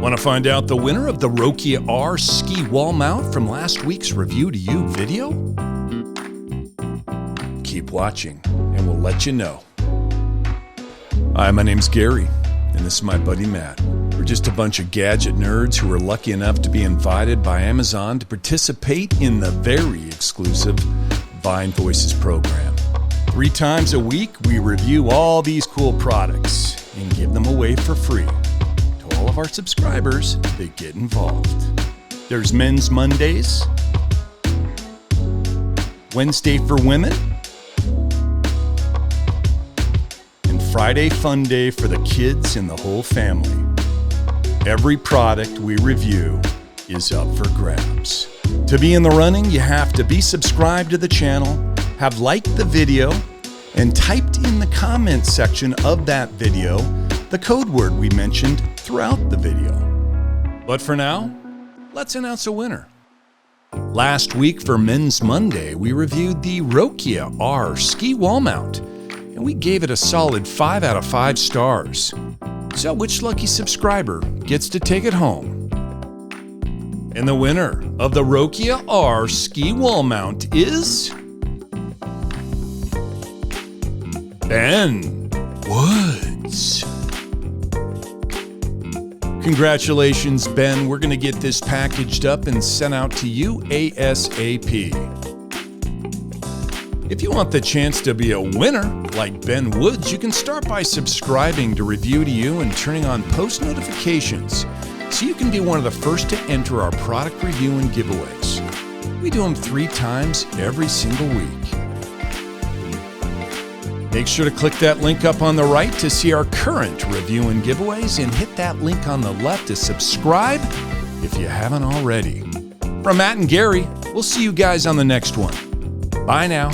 Want to find out the winner of the Rokia R ski wall mount from last week's Review to You video? Keep watching and we'll let you know. Hi, my name's Gary, and this is my buddy Matt. We're just a bunch of gadget nerds who are lucky enough to be invited by Amazon to participate in the very exclusive Vine Voices program. 3 times a week, we review all these cool products and give them away for free to all of our subscribers that get involved. There's Men's Mondays, Wednesday for Women, and Friday Fun Day for the kids and the whole family. Every product we review is up for grabs. To be in the running, you have to be subscribed to the channel, have liked the video, and typed in the comments section of that video the code word we mentioned throughout the video. But for now, let's announce a winner. Last week for Men's Monday, we reviewed the Rokia R ski wall mount, and we gave it a solid 5 out of 5 stars. So which lucky subscriber gets to take it home? And the winner of the Rokia R ski wall mount is Ben Woods. Congratulations, Ben. We're going to get this packaged up and sent out to you ASAP. If you want the chance to be a winner like Ben Woods, you can start by subscribing to Review to You and turning on post notifications so you can be one of the first to enter our product review and giveaways. We do them 3 times every single week. Make sure to click that link up on the right to see our current review and giveaways, and hit that link on the left to subscribe if you haven't already. From Matt and Gary, we'll see you guys on the next one. Bye now.